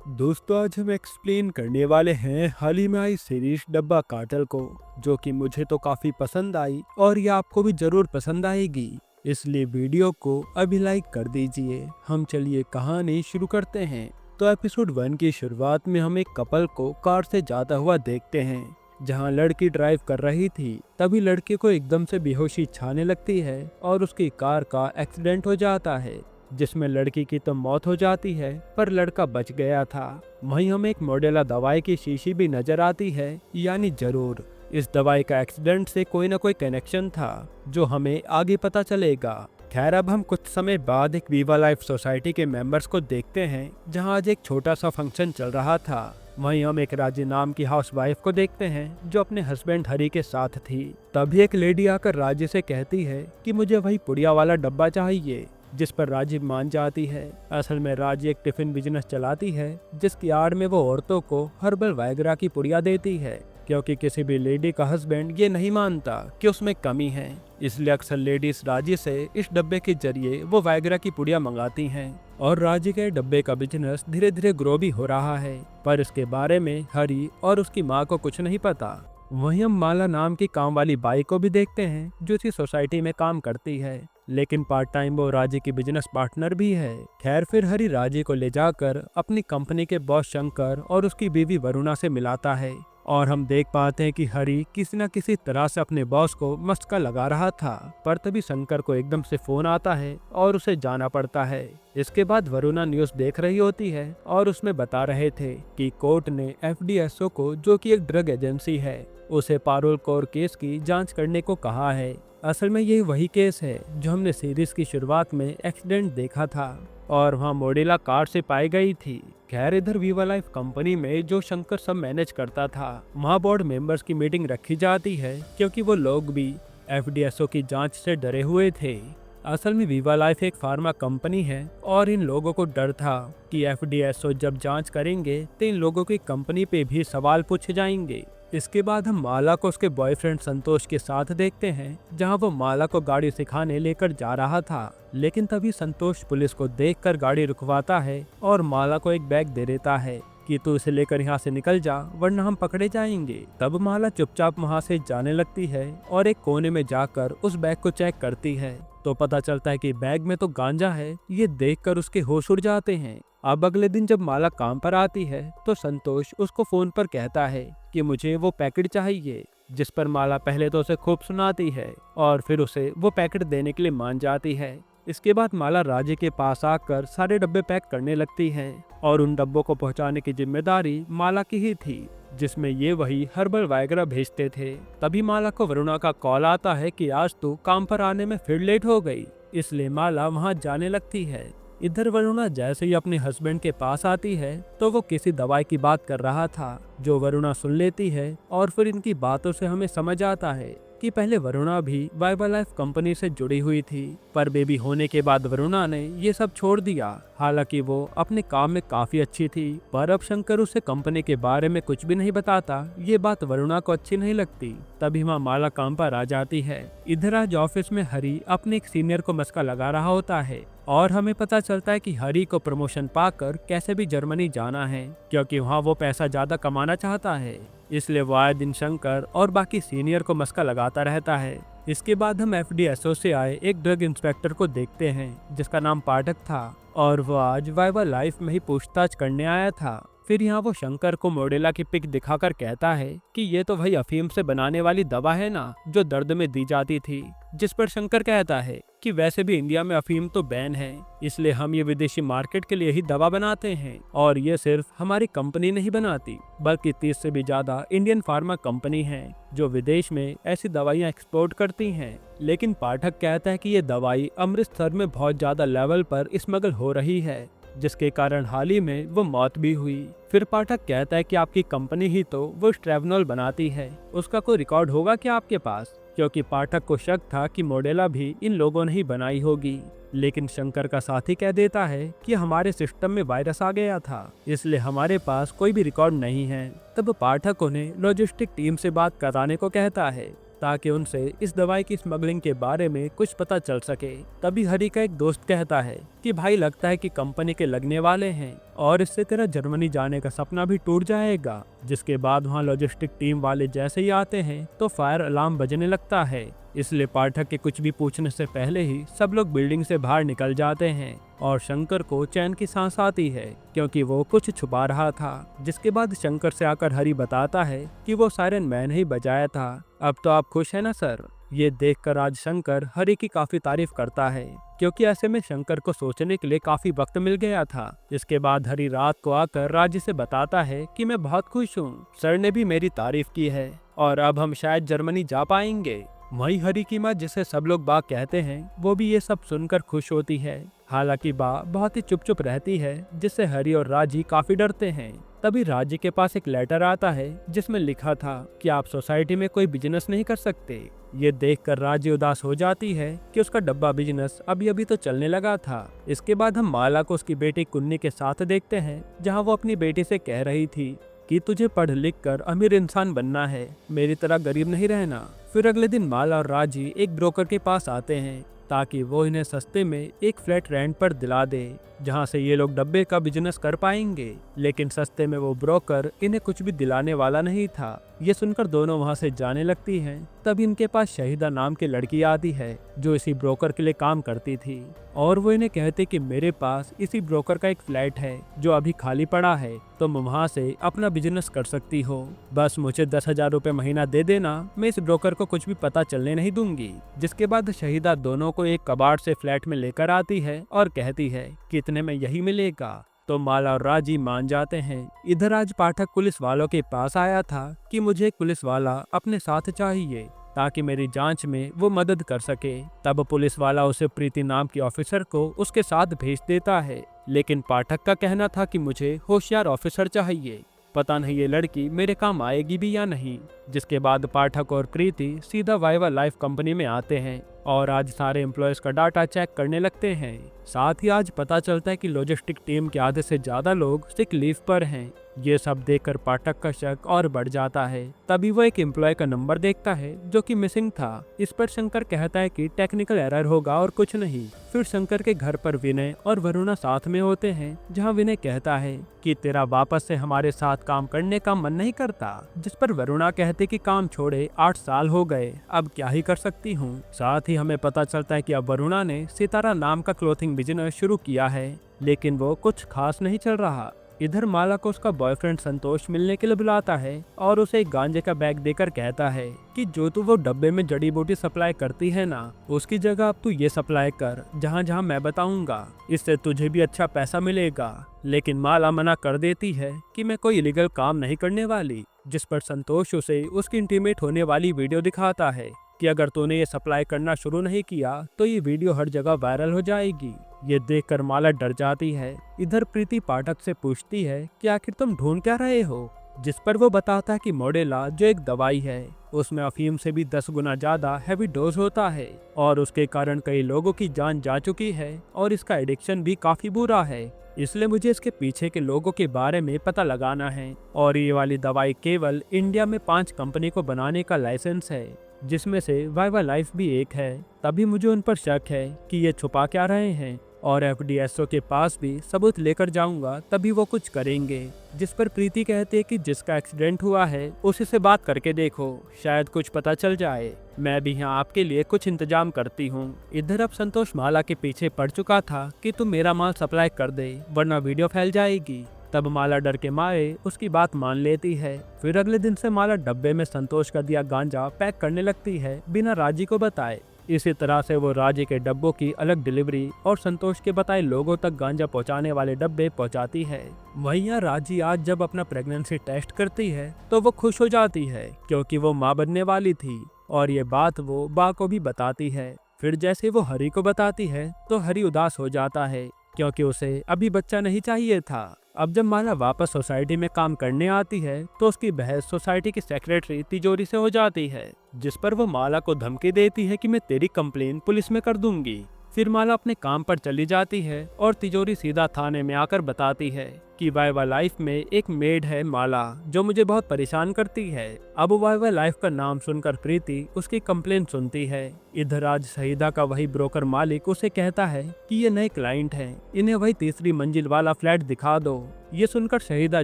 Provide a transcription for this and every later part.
दोस्तों, आज हम एक्सप्लेन करने वाले हैं हाल ही में आई सीरीज डब्बा कार्टेल को, जो कि मुझे तो काफी पसंद आई और ये आपको भी जरूर पसंद आएगी। इसलिए वीडियो को अभी लाइक कर दीजिए। हम चलिए कहानी शुरू करते हैं। तो एपिसोड 1 की शुरुआत में हम एक कपल को कार से जाता हुआ देखते हैं। जहां लड़की ड्राइव कर रही थी, तभी लड़के को एकदम से बेहोशी छाने लगती है और उसकी कार का एक्सीडेंट हो जाता है, जिसमें लड़की की तो मौत हो जाती है पर लड़का बच गया था। वहीं हमें एक मॉडेला दवाई की शीशी भी नजर आती है, यानी जरूर इस दवाई का एक्सीडेंट से कोई ना कोई कनेक्शन था, जो हमें आगे पता चलेगा। खैर, अब हम कुछ समय बाद एक वीवा लाइफ सोसाइटी के मेंबर्स को देखते हैं, जहां आज एक छोटा सा फंक्शन चल रहा था। वहीं हम एक राजी नाम की हाउसवाइफ को देखते हैं, जो अपने हस्बैंड हरी के साथ थी। तभी एक लेडी आकर राजी से कहती है कि मुझे वही पुड़िया वाला डब्बा चाहिए, जिस पर राजी मान जाती है। असल में राजी एक टिफिन बिजनेस चलाती है, जिसकी आड़ में वो औरतों को हर्बल वायग्रा की पुड़िया देती है, क्योंकि किसी भी लेडी का हस्बैंड ये नहीं मानता कि उसमें कमी है। इसलिए अक्सर लेडीज राजी से इस डब्बे के जरिए वो वायग्रा की पुड़िया मंगाती हैं और राजी के डब्बे का बिजनेस धीरे धीरे ग्रो भी हो रहा है। पर इसके बारे में हरी और उसकी माँ को कुछ नहीं पता। वहीं हम माला नाम की काम वाली बाई को भी देखते हैं, जो इसी सोसाइटी में काम करती है, लेकिन पार्ट टाइम वो राजी की बिजनेस पार्टनर भी है। खैर, फिर हरी राजी को ले जाकर अपनी कंपनी के बॉस शंकर और उसकी बीवी वरुणा से मिलाता है और हम देख पाते हैं कि हरी किसी न किसी तरह से अपने बॉस को मस्का लगा रहा था। पर तभी शंकर को एकदम से फोन आता है और उसे जाना पड़ता है। इसके बाद वरुणा न्यूज देख रही होती है और उसमें बता रहे थे कि कोर्ट ने FDSO को, जो कि एक ड्रग एजेंसी है, उसे पारुल कौर केस की जांच करने को कहा है। असल में यही वही केस है जो हमने सीरीज की शुरुआत में एक्सीडेंट देखा था और वहाँ मॉडेला कार से पाई गई थी। खैर, इधर वीवा लाइफ कंपनी में जो शंकर सब मैनेज करता था, वहाँ बोर्ड मेंबर्स की मीटिंग रखी जाती है, क्योंकि वो लोग भी FDSO की जांच से डरे हुए थे। असल में वीवा लाइफ एक फार्मा कंपनी है और इन लोगों को डर था कि FDSO जब जांच करेंगे तो इन लोगों की कंपनी पे भी सवाल पूछे जाएंगे। इसके बाद हम माला को उसके बॉयफ्रेंड संतोष के साथ देखते हैं, जहां वो माला को गाड़ी सिखाने लेकर जा रहा था। लेकिन तभी संतोष पुलिस को देखकर गाड़ी रुकवाता है और माला को एक बैग दे देता है कि तू इसे लेकर यहाँ से निकल जा, वरना हम पकड़े जाएंगे। तब माला चुपचाप वहाँ से जाने लगती है और एक कोने में जाकर उस बैग को चेक करती है, तो पता चलता है कि बैग में तो गांजा है। ये देखकर उसके होश उड़ जाते हैं। अब अगले दिन जब माला काम पर आती है, तो संतोष उसको फोन पर कहता है कि मुझे वो पैकेट चाहिए, जिस पर माला पहले तो उसे खूब सुनाती है और फिर उसे वो पैकेट देने के लिए मान जाती है। इसके बाद माला राजी के पास आकर सारे डब्बे पैक करने लगती है और उन डब्बों को पहुंचाने की जिम्मेदारी माला की ही थी, जिसमें ये वही हर्बल वायग्रा भेजते थे। तभी माला को वरुणा का कॉल आता है कि आज तो काम पर आने में फिर लेट हो गई, इसलिए माला वहां जाने लगती है। इधर वरुणा जैसे ही अपने हस्बैंड के पास आती है, तो वो किसी दवाई की बात कर रहा था, जो वरुणा सुन लेती है और फिर इनकी बातों से हमें समझ आता है कि पहले वरुणा भी वीवा लाइफ कंपनी से जुड़ी हुई थी, पर बेबी होने के बाद वरुणा ने ये सब छोड़ दिया। हालांकि वो अपने काम में काफी अच्छी थी, पर अब शंकर उसे कंपनी के बारे में कुछ भी नहीं बताता। ये बात वरुणा को अच्छी नहीं लगती। तभी वहाँ माला काम पर आ जाती है। इधर आज ऑफिस में हरी अपने एक सीनियर को मस्का लगा रहा होता है और हमें पता चलता है कि हरी को प्रमोशन पाकर कैसे भी जर्मनी जाना है, क्योंकि वहाँ वो पैसा ज्यादा कमाना चाहता है। इसलिए वो आए दिन शंकर और बाकी सीनियर को मस्का लगाता रहता है। इसके बाद हम FDSO से आए एक ड्रग इंस्पेक्टर को देखते हैं, जिसका नाम पाठक था और वो आज वीवा लाइफ में ही पूछताछ करने आया था। फिर यहाँ वो शंकर को मॉडेला की पिक दिखाकर कहता है कि ये तो वही अफीम से बनाने वाली दवा है ना, जो दर्द में दी जाती थी। जिस पर शंकर कहता है कि वैसे भी इंडिया में अफीम तो बैन है, इसलिए हम ये विदेशी मार्केट के लिए ही दवा बनाते हैं और ये सिर्फ हमारी कंपनी नहीं बनाती, बल्कि 30 से भी ज्यादा इंडियन फार्मा कंपनी है जो विदेश में ऐसी दवाइयाँ एक्सपोर्ट करती हैं। लेकिन पाठक कहता है कि ये दवाई अमृतसर में बहुत ज्यादा लेवल पर स्मगल हो रही है, जिसके कारण हाल ही में वो मौत भी हुई। फिर पाठक कहता है कि आपकी कंपनी ही तो वो स्ट्रेवनॉल बनाती है, उसका कोई रिकॉर्ड होगा क्या आपके पास? क्योंकि पाठक को शक था कि मॉडेला भी इन लोगों ने ही बनाई होगी। लेकिन शंकर का साथी कह देता है कि हमारे सिस्टम में वायरस आ गया था, इसलिए हमारे पास कोई भी रिकॉर्ड नहीं है। तब पाठक उन्हें लॉजिस्टिक टीम से बात कराने को कहता है ताकि उनसे इस दवाई की स्मगलिंग के बारे में कुछ पता चल सके। तभी हरी का एक दोस्त कहता है कि भाई लगता है कि कंपनी के लगने वाले हैं और इससे तेरा जर्मनी जाने का सपना भी टूट जाएगा। जिसके बाद वहाँ लॉजिस्टिक टीम वाले जैसे ही आते हैं तो फायर अलार्म बजने लगता है। इसलिए पाठक के कुछ भी पूछने से पहले ही सब लोग बिल्डिंग से बाहर निकल जाते हैं और शंकर को चैन की सांस आती है क्योंकि वो कुछ छुपा रहा था। जिसके बाद शंकर से आकर हरी बताता है कि वो सायरन मैंने ही बजाया था। अब तो आप खुश है ना सर? ये देखकर आज शंकर हरी की काफी तारीफ करता है क्योंकि ऐसे में शंकर को सोचने के लिए काफी वक्त मिल गया था। इसके बाद हरी रात को आकर राजी से बताता है कि मैं बहुत खुश हूँ, सर ने भी मेरी तारीफ की है और अब हम शायद जर्मनी जा पाएंगे। वही हरी की माँ जिसे सब लोग बा कहते हैं वो भी ये सब सुनकर खुश होती है। हालांकि बा बहुत ही चुप चुप रहती है जिससे हरी और राजी काफी डरते हैं। तभी राजी के पास एक लेटर आता है जिसमें लिखा था कि आप सोसाइटी में कोई बिजनेस नहीं कर सकते। ये देखकर राजी उदास हो जाती है कि उसका डब्बा बिजनेस अभी अभी तो चलने लगा था। इसके बाद हम माला को उसकी बेटी कुन्नी के साथ देखते हैं जहाँ वो अपनी बेटी से कह रही थी कि तुझे पढ़ लिख कर अमीर इंसान बनना है, मेरी तरह गरीब नहीं रहना। फिर अगले दिन माला और राजी एक ब्रोकर के पास आते हैं ताकि वो इन्हें सस्ते में एक फ्लैट रेंट पर दिला दे जहां से ये लोग डब्बे का बिजनेस कर पाएंगे। लेकिन सस्ते में वो ब्रोकर इन्हें कुछ भी दिलाने वाला नहीं था। ये सुनकर दोनों वहां से जाने लगती हैं। तब इनके पास शहीदा नाम की लड़की आती है जो इसी ब्रोकर के लिए काम करती थी और वो इन्हें कहते कि मेरे पास इसी ब्रोकर का एक फ्लैट है जो अभी खाली पड़ा है, तुम वहाँ से अपना बिजनेस कर सकती हो। बस मुझे 10,000 रुपए महीना दे देना, मैं इस ब्रोकर को कुछ भी पता चलने नहीं दूंगी। जिसके बाद शहीदा दोनों को एक कबाड़ से फ्लैट में लेकर आती है और कहती है कि इतने में यही मिलेगा। तो माला और राजी मान जाते हैं। इधर आज पाठक पुलिस वालों के पास आया था कि मुझे एक पुलिस वाला अपने साथ चाहिए ताकि मेरी जांच में वो मदद कर सके। तब पुलिस वाला उसे प्रीति नाम की ऑफिसर को उसके साथ भेज देता है। लेकिन पाठक का कहना था कि मुझे होशियार ऑफिसर चाहिए, पता नहीं ये लड़की मेरे काम आएगी भी या नहीं। जिसके बाद पाठक और प्रीति सीधा वाइवा लाइफ कंपनी में आते हैं और आज सारे एम्प्लॉयज का डाटा चेक करने लगते हैं। साथ ही आज पता चलता है कि लॉजिस्टिक टीम के आधे से ज्यादा लोग सिक लीव पर हैं। ये सब देखकर पाठक का शक और बढ़ जाता है। तभी वो एक एम्प्लॉय का नंबर देखता है जो कि मिसिंग था। इस पर शंकर कहता है कि टेक्निकल एरर होगा और कुछ नहीं। फिर शंकर के घर पर विनय और वरुणा साथ में होते हैं जहां विनय कहता है कि तेरा वापस से हमारे साथ काम करने का मन नहीं करता। जिस पर वरुणा कहते कि काम छोड़े 8 साल हो गए, अब क्या ही कर सकती हूँ। साथ ही हमें पता चलता है कि अब वरुणा ने सितारा नाम का क्लोथिंग बिजनेस शुरू किया है लेकिन वो कुछ खास नहीं चल रहा। इधर माला को उसका बॉयफ्रेंड संतोष मिलने के लिए बुलाता है और उसे एक गांजे का बैग देकर कहता है कि जो तू वो डब्बे में जड़ी बूटी सप्लाई करती है ना, उसकी जगह अब तू ये सप्लाई कर जहाँ जहाँ मैं बताऊंगा, इससे तुझे भी अच्छा पैसा मिलेगा। लेकिन माला मना कर देती है कि मैं कोई इलीगल काम नहीं करने वाली। जिस पर संतोष उसे उसकी इंटीमेट होने वाली वीडियो दिखाता है कि अगर तूने ये सप्लाई करना शुरू नहीं किया तो ये वीडियो हर जगह वायरल हो जाएगी। ये देखकर माला डर जाती है। इधर प्रीति पाठक से पूछती है कि आखिर तुम ढूंढ क्या रहे हो। जिस पर वो बताता है कि मॉडेला जो एक दवाई है उसमें अफीम से भी 10 गुना ज्यादा हैवी डोज होता है और उसके कारण कई लोगों की जान जा चुकी है और इसका एडिक्शन भी काफी बुरा है। इसलिए मुझे इसके पीछे के लोगों के बारे में पता लगाना है और ये वाली दवाई केवल इंडिया में 5 कंपनी को बनाने का लाइसेंस है जिसमें से वाइवा लाइफ भी एक है। तभी मुझे उन पर शक है कि ये छुपा क्या रहे हैं और FDSO के पास भी सबूत लेकर जाऊंगा तभी वो कुछ करेंगे। जिस पर प्रीति कहते हैं कि जिसका एक्सीडेंट हुआ है उसी से बात करके देखो, शायद कुछ पता चल जाए। मैं भी यहाँ आपके लिए कुछ इंतजाम करती हूँ। इधर अब संतोष माला के पीछे पड़ चुका था कि तुम मेरा माल सप्लाई कर दे वरना वीडियो फैल जाएगी। तब माला डर के मारे उसकी बात मान लेती है। फिर अगले दिन से माला डब्बे में संतोष का दिया गांजा पैक करने लगती है बिना राजी को बताए। इसी तरह से वो राजी के डब्बों की अलग डिलीवरी और संतोष के बताए लोगों तक गांजा पहुंचाने वाले डब्बे पहुंचाती है। वहीं राजी आज जब अपना प्रेगनेंसी टेस्ट करती है तो वो खुश हो जाती है क्योंकि वो मां बनने वाली थी और ये बात वो बा को भी बताती है। फिर जैसे वो हरी को बताती है तो हरी उदास हो जाता है क्योंकि उसे अभी बच्चा नहीं चाहिए था। अब जब माला वापस सोसाइटी में काम करने आती है तो उसकी बहस सोसाइटी की सेक्रेटरी तिजोरी से हो जाती है। जिस पर वो माला को धमकी देती है कि मैं तेरी कंप्लेन पुलिस में कर दूंगी। फिर माला अपने काम पर चली जाती है और तिजोरी सीधा थाने में आकर बताती है कि वाइवा लाइफ में एक मेड है माला, जो मुझे बहुत परेशान करती है। अब वाइवा लाइफ का नाम सुनकर प्रीति उसकी कंप्लेन सुनती है। इधर आज शहीदा का वही ब्रोकर मालिक उसे कहता है कि ये नए क्लाइंट हैं, इन्हें वही तीसरी मंजिल वाला फ्लैट दिखा दो। ये सुनकर शहीदा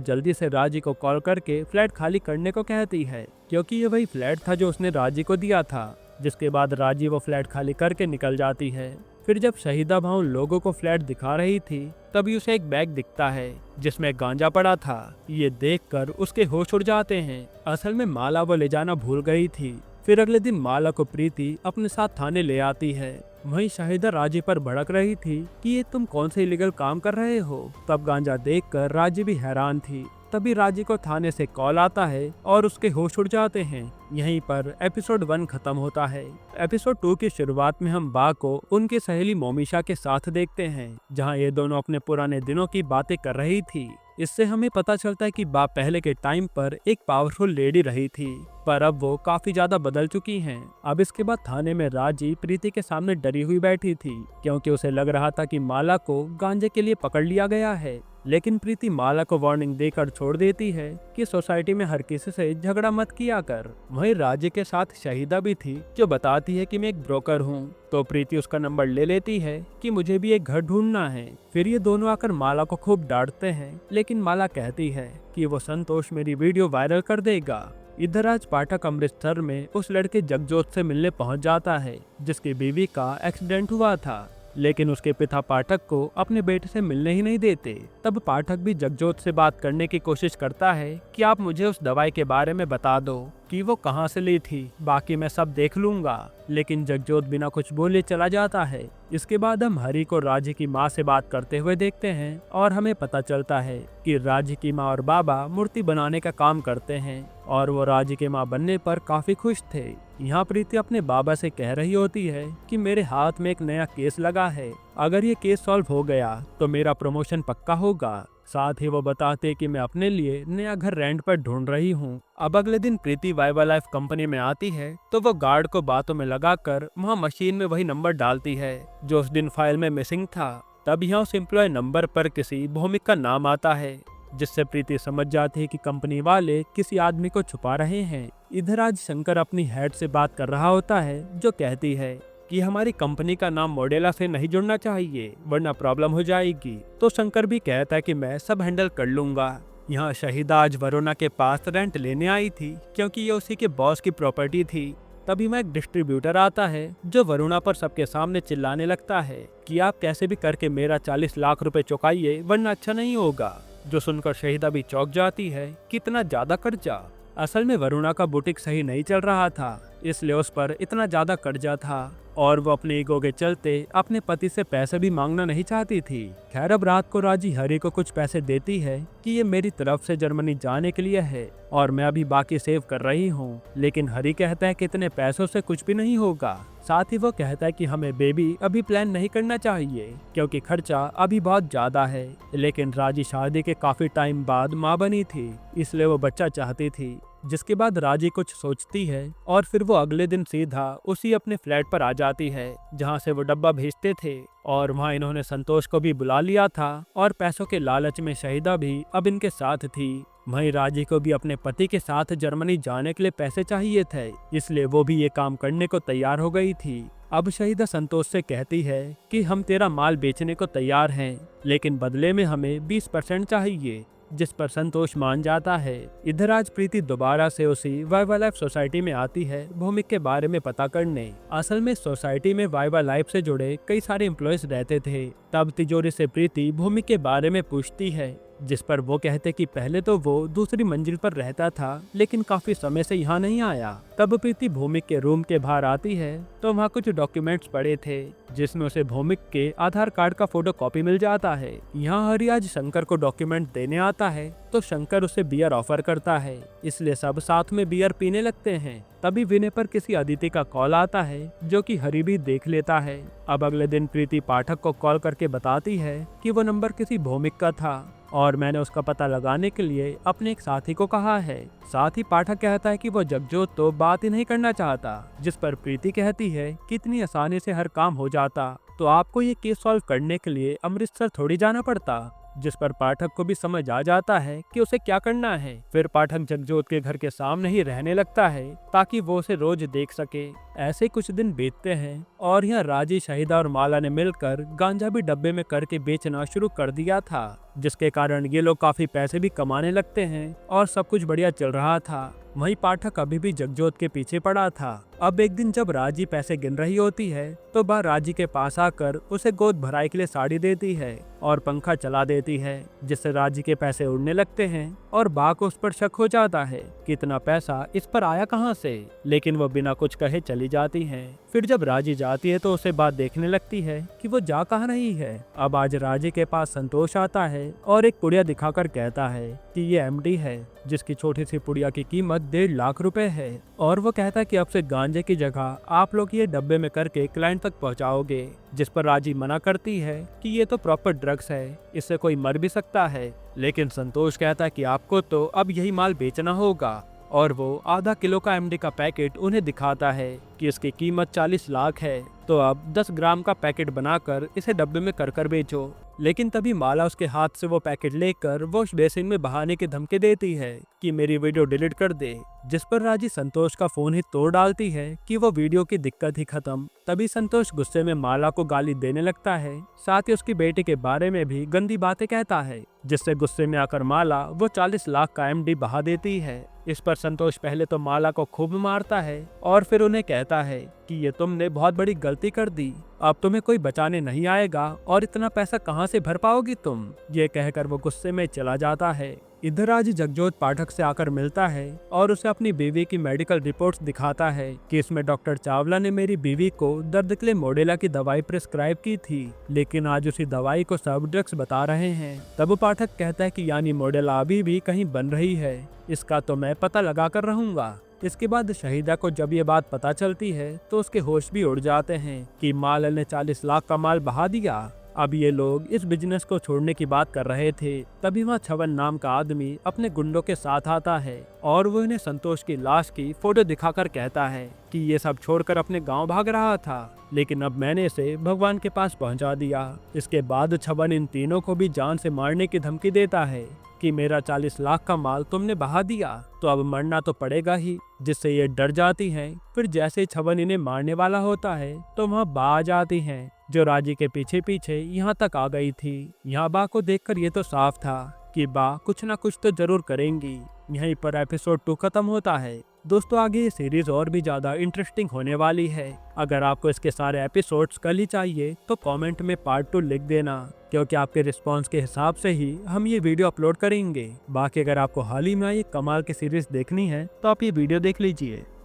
जल्दी से राजी को कॉल करके फ्लैट खाली करने को कहती है, क्योंकि ये वही फ्लैट था जो उसने राजी को दिया था। जिसके बाद राजी वो फ्लैट खाली करके निकल जाती है। फिर जब शहीदा वहाँ उन लोगों को फ्लैट दिखा रही थी, तभी उसे एक बैग दिखता है जिसमें गांजा पड़ा था। ये देखकर उसके होश उड़ जाते हैं। असल में माला वो ले जाना भूल गई थी। फिर अगले दिन माला को प्रीति अपने साथ थाने ले आती है। वहीं शाहिदा राजी पर भड़क रही थी कि ये तुम कौन से इलीगल काम कर रहे हो। तब गांजा देखकर राजी भी हैरान थी। तभी राजी को थाने से कॉल आता है और उसके होश उड़ जाते हैं। यहीं पर एपिसोड 1 खत्म होता है। एपिसोड 2 की शुरुआत में हम बा को उनकी सहेली मोमिशा के साथ देखते हैं, जहां ये दोनों अपने पुराने दिनों की बातें कर रही थी। इससे हमें पता चलता है कि बा पहले के टाइम पर एक पावरफुल लेडी रही थी, पर अब वो काफी ज्यादा बदल चुकी हैं। अब इसके बाद थाने में राजी प्रीति के सामने डरी हुई बैठी थी, क्योंकि उसे लग रहा था कि माला को गांजे के लिए पकड़ लिया गया है। लेकिन प्रीति माला को वार्निंग देकर छोड़ देती है कि सोसाइटी में हर किसी से झगड़ा मत किया कर। वहीं राजी के साथ शहीदा भी थी, जो बताती है कि मैं एक ब्रोकर हूँ। तो प्रीति उसका नंबर ले लेती है कि मुझे भी एक घर ढूंढना है। फिर ये दोनों आकर माला को खूब डांटते हैं, लेकिन माला कहती है कि वो संतोष मेरी वीडियो वायरल कर देगा। इधर आज पाठक अमृतसर में उस लड़के जगजोत से मिलने पहुंच जाता है, जिसकी बीवी का एक्सीडेंट हुआ था। लेकिन उसके पिता पाठक को अपने बेटे से मिलने ही नहीं देते। तब पाठक भी जगजोत से बात करने की कोशिश करता है कि आप मुझे उस दवाई के बारे में बता दो कि वो कहाँ से ली थी, बाकी मैं सब देख लूंगा। लेकिन जगजोत बिना कुछ बोले चला जाता है। इसके बाद हम हरी को राजी की माँ से बात करते हुए देखते हैं और हमें पता चलता है कि राजी की माँ और बाबा मूर्ति बनाने का काम करते हैं और वो राजी के माँ बनने पर काफी खुश थे। यहाँ प्रीति अपने बाबा से कह रही होती है कि मेरे हाथ में एक नया केस लगा है, अगर ये केस सॉल्व हो गया तो मेरा प्रमोशन पक्का होगा। साथ ही वो बताते कि मैं अपने लिए नया घर रेंट पर ढूंढ रही हूँ। अब अगले दिन प्रीति वाइवा लाइफ कंपनी में आती है, तो वो गार्ड को बातों में लगाकर वहाँ मशीन में वही नंबर डालती है जो उस दिन फाइल में मिसिंग था। तब यहाँ उस एम्प्लॉय नंबर पर किसी भौमिक का नाम आता है, जिससे प्रीति समझ जाती है कि कंपनी वाले किसी आदमी को छुपा रहे हैं। इधर आज शंकर अपनी हेड से बात कर रहा होता है, जो कहती है कि हमारी कंपनी का नाम मॉडेला से नहीं जुड़ना चाहिए, वरना प्रॉब्लम हो जाएगी। तो शंकर भी कहता है कि मैं सब हैंडल कर लूंगा। यहाँ शहीदा आज वरुणा के पास रेंट लेने आई थी, क्योंकि ये उसी के बॉस की प्रॉपर्टी थी। तभी वहाँ एक डिस्ट्रीब्यूटर आता है, जो वरुणा पर सबके सामने चिल्लाने लगता है कि आप कैसे भी करके मेरा 40 लाख रुपए चुकाइए, वरना अच्छा नहीं होगा। जो सुनकर शहीदा भी चौंक जाती है कि इतना ज्यादा कर्जा। असल में वरुणा का बुटीक सही नहीं चल रहा था, इसलिए उस पर इतना ज्यादा कर्जा था और वो अपने ईगो के चलते अपने पति से पैसे भी मांगना नहीं चाहती थी। खैर अब रात को राजी हरी को कुछ पैसे देती है कि ये मेरी तरफ से जर्मनी जाने के लिए है और मैं अभी बाकी सेव कर रही हूँ। लेकिन हरी कहता है कि इतने पैसों से कुछ भी नहीं होगा। साथ ही वो कहता है कि हमें बेबी अभी प्लान नहीं करना चाहिए, क्योंकि खर्चा अभी बहुत ज्यादा है। लेकिन राजी शादी के काफी टाइम बाद माँ बनी थी, इसलिए वो बच्चा चाहती थी। जिसके बाद राजी कुछ सोचती है और फिर वो अगले दिन सीधा उसी अपने फ्लैट पर आ जाती है, जहाँ से वो डब्बा भेजते थे। और वहाँ इन्होंने संतोष को भी बुला लिया था और पैसों के लालच में शहीदा भी अब इनके साथ थी। वहीं राजी को भी अपने पति के साथ जर्मनी जाने के लिए पैसे चाहिए थे, इसलिए वो भी ये काम करने को तैयार हो गई थी। अब शहीदा संतोष से कहती है कि हम तेरा माल बेचने को तैयार हैं, लेकिन बदले में हमें 20% चाहिए, जिस पर संतोष मान जाता है। इधर आज प्रीति दोबारा से उसी वाइवा लाइफ सोसाइटी में आती है भौमिक के बारे में पता करने। असल में सोसाइटी में वाइवा लाइफ से जुड़े कई सारे एम्प्लॉयज रहते थे। तब तिजोरी से प्रीति भौमिक के बारे में पूछती है, जिस पर वो कहते कि पहले तो वो दूसरी मंजिल पर रहता था, लेकिन काफी समय से यहाँ नहीं आया। तब प्रीति भौमिक के रूम के बाहर आती है, तो वहाँ कुछ डॉक्यूमेंट्स पड़े थे, जिसमें उसे भौमिक के आधार कार्ड का फोटो कॉपी मिल जाता है। यहाँ हरी आज शंकर को डॉक्यूमेंट देने आता है, तो शंकर उसे बियर ऑफर करता है, इसलिए सब साथ में बियर पीने लगते हैं। तभी विनय पर किसी अदिति का कॉल आता है, जो कि हरी भी देख लेता है। अब अगले दिन प्रीति पाठक को कॉल करके बताती है कि वो नंबर किसी भौमिक का था और मैंने उसका पता लगाने के लिए अपने एक साथी को कहा है। साथ ही पाठक कहता है कि वो जगजोत तो बात ही नहीं करना चाहता, जिस पर प्रीति कहती है कि इतनी आसानी से हर काम हो जाता तो आपको ये केस सॉल्व करने के लिए अमृतसर थोड़ी जाना पड़ता, जिस पर पाठक को भी समझ आ जाता है कि उसे क्या करना है। फिर पाठक जगजोत के घर के सामने ही रहने लगता है ताकि वो उसे रोज देख सके। ऐसे कुछ दिन बीतते हैं और यहाँ राजी, शहीदा और माला ने मिलकर गांजा भी डब्बे में करके बेचना शुरू कर दिया था, जिसके कारण ये लोग काफी पैसे भी कमाने लगते हैं और सब कुछ बढ़िया चल रहा था। वहीं पाठक अभी भी जगजोत के पीछे पड़ा था। अब एक दिन जब राजी पैसे गिन रही होती है तो बा राजी के पास आकर उसे गोद भराई के लिए साड़ी देती है और पंखा चला देती है, जिससे राजी के पैसे उड़ने लगते हैं और बा को उस पर शक हो जाता है कि इतना पैसा इस पर आया कहां से, लेकिन वो बिना कुछ कहे चली जाती है। फिर जब राजी जाती है तो उसे बात देखने लगती है कि वो जा कहाँ रही है। अब आज राजी के पास संतोष आता है और एक पुड़िया दिखाकर कहता है कि ये एमडी है, जिसकी छोटी सी पुड़िया की कीमत 1.5 लाख रुपए है, और वो कहता है कि अब से गांजे की जगह आप लोग ये डब्बे में करके क्लाइंट तक पहुंचाओगे। जिस पर राजी मना करती है कि ये तो प्रॉपर ड्रग्स है, इससे कोई मर भी सकता है। लेकिन संतोष कहता है कि आपको तो अब यही माल बेचना होगा, और वो आधा किलो का एमडी का पैकेट उन्हें दिखाता है कि इसकी कीमत 40 लाख है, तो अब 10 ग्राम का पैकेट बनाकर इसे डब्बे में कर बेचो। लेकिन तभी माला उसके हाथ से वो पैकेट लेकर वॉश बेसिन में बहाने की धमकी देती है कि मेरी वीडियो डिलीट कर दे, जिस पर राजी संतोष का फोन ही तोड़ डालती है कि वो वीडियो की दिक्कत ही खत्म। तभी संतोष गुस्से में माला को गाली देने लगता है, साथ ही उसकी बेटी के बारे में भी गंदी बातें कहता है, जिससे गुस्से में आकर माला वो 40 लाख का एमडी बहा देती है। इस पर संतोष पहले तो माला को खूब मारता है और फिर उन्हें कहता है कि ये तुमने बहुत बड़ी गलती कर दी, अब तुम्हें कोई बचाने नहीं आएगा और इतना पैसा कहां से भर पाओगी तुम। ये कहकर वो गुस्से में चला जाता है। इधर आज जगजोत पाठक से आकर मिलता है और उसे अपनी बीवी की मेडिकल रिपोर्ट्स दिखाता है कि इसमें डॉक्टर चावला ने मेरी बीवी को दर्द के लिए मोडेला की दवाई प्रिस्क्राइब की थी, लेकिन आज उसी दवाई को सब ड्रग्स बता रहे हैं। तब पाठक कहता है कि यानी मोडेला अभी भी कहीं बन रही है, इसका तो मैं पता लगा कर रहूंगा। इसके बाद शहीदा को जब ये बात पता चलती है तो उसके होश भी उड़ जाते हैं कि माला ने 40 लाख का माल बहा दिया। अब ये लोग इस बिजनेस को छोड़ने की बात कर रहे थे, तभी वहाँ छवन नाम का आदमी अपने गुंडों के साथ आता है और वो इन्हें संतोष की लाश की फोटो दिखाकर कहता है कि ये सब छोड़कर अपने गांव भाग रहा था, लेकिन अब मैंने इसे भगवान के पास पहुंचा दिया। इसके बाद छवन इन तीनों को भी जान से मारने की धमकी देता है कि मेरा 40 लाख का माल तुमने बहा दिया तो अब मरना तो पड़ेगा ही, जिससे ये डर जाती हैं। फिर जैसे छवन इन्हें मारने वाला होता है तो वहाँ बा आ जाती हैं, जो राजी के पीछे पीछे यहाँ तक आ गई थी। यहाँ बा को देखकर ये तो साफ था कि बा कुछ ना कुछ तो जरूर करेंगी। यहीं पर एपिसोड 2 खत्म होता है। दोस्तों आगे ये सीरीज और भी ज्यादा इंटरेस्टिंग होने वाली है। अगर आपको इसके सारे एपिसोड्स कल ही चाहिए तो कमेंट में पार्ट 2 लिख देना, क्योंकि आपके रिस्पांस के हिसाब से ही हम ये वीडियो अपलोड करेंगे। बाकी अगर आपको हाल ही में ये कमाल की सीरीज देखनी है तो आप ये वीडियो देख लीजिए।